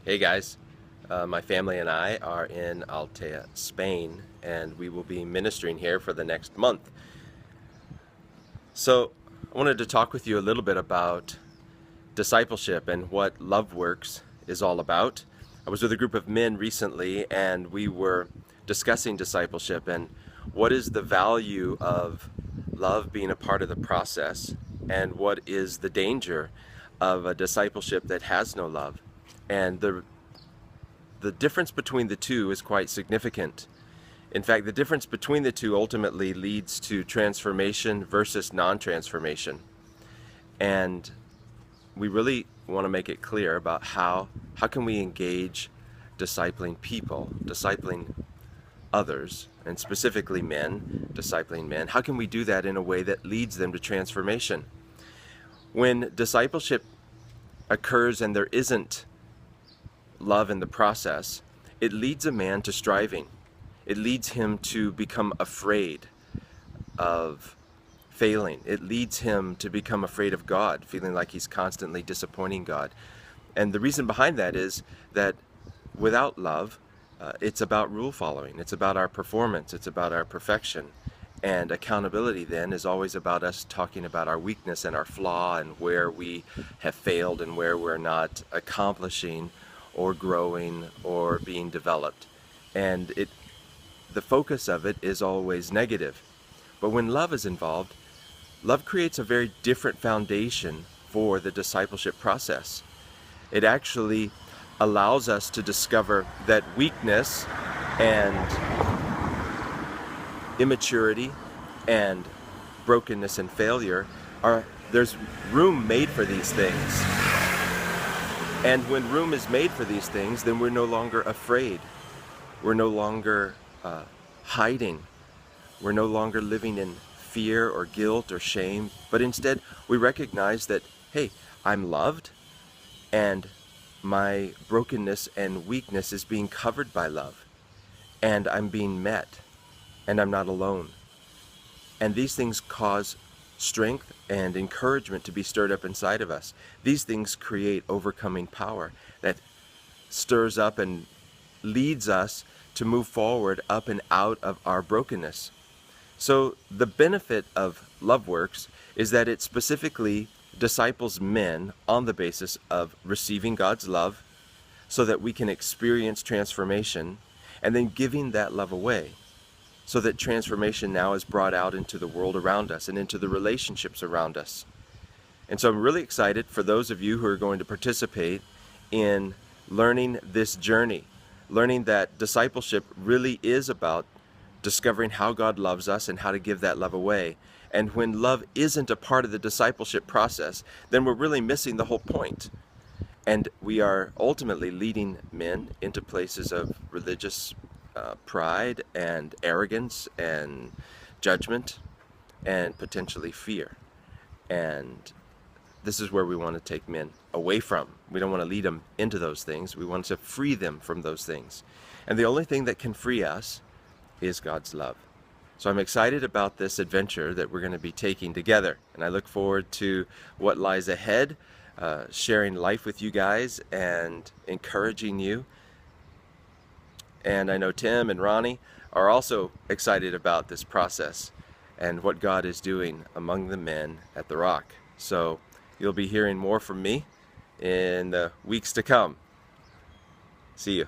Hey guys, my family and I are in Altea, Spain, and we will be ministering here for the next month. So I wanted to talk with you a little bit about discipleship and what LoveWorks is all about. I was with a group of men recently and we were discussing discipleship and what is the value of love being a part of the process and what is the danger of a discipleship that has no love. And the difference between the two is quite significant. In fact, the difference between the two ultimately leads to transformation versus non-transformation. And we really want to make it clear about how can we engage discipling people, discipling others, and specifically men, discipling men. How can we do that in a way that leads them to transformation? When discipleship occurs and there isn't love in the process, it leads a man to striving. It leads him to become afraid of failing. It leads him to become afraid of God, feeling like he's constantly disappointing God. And the reason behind that is that without love, it's about rule following. It's about our performance. It's about our perfection. And accountability then is always about us talking about our weakness and our flaw and where we have failed and where we're not accomplishing or growing or being developed. And the focus of it is always negative. But when love is involved, love creates a very different foundation for the discipleship process. It actually allows us to discover that weakness and immaturity and brokenness and failure there's room made for these things. And when room is made for these things, then we're no longer afraid. We're no longer hiding. We're no longer living in fear or guilt or shame, but instead we recognize that, hey, I'm loved and my brokenness and weakness is being covered by love, and I'm being met, and I'm not alone. And these things cause strength and encouragement to be stirred up inside of us. These things create overcoming power that stirs up and leads us to move forward up and out of our brokenness. So the benefit of LoveWorks is that it specifically disciples men on the basis of receiving God's love so that we can experience transformation and then giving that love away, so that transformation now is brought out into the world around us and into the relationships around us. And so I'm really excited for those of you who are going to participate in learning this journey, learning that discipleship really is about discovering how God loves us and how to give that love away. And when love isn't a part of the discipleship process, then we're really missing the whole point. And we are ultimately leading men into places of religious pride and arrogance and judgment and potentially fear. And this is where we want to take men away from. We don't want to lead them into those things. We want to free them from those things. And the only thing that can free us is God's love. So I'm excited about this adventure that we're going to be taking together. And I look forward to what lies ahead, sharing life with you guys and encouraging you. And I know Tim and Ronnie are also excited about this process and what God is doing among the men at the Rock. So you'll be hearing more from me in the weeks to come. See you.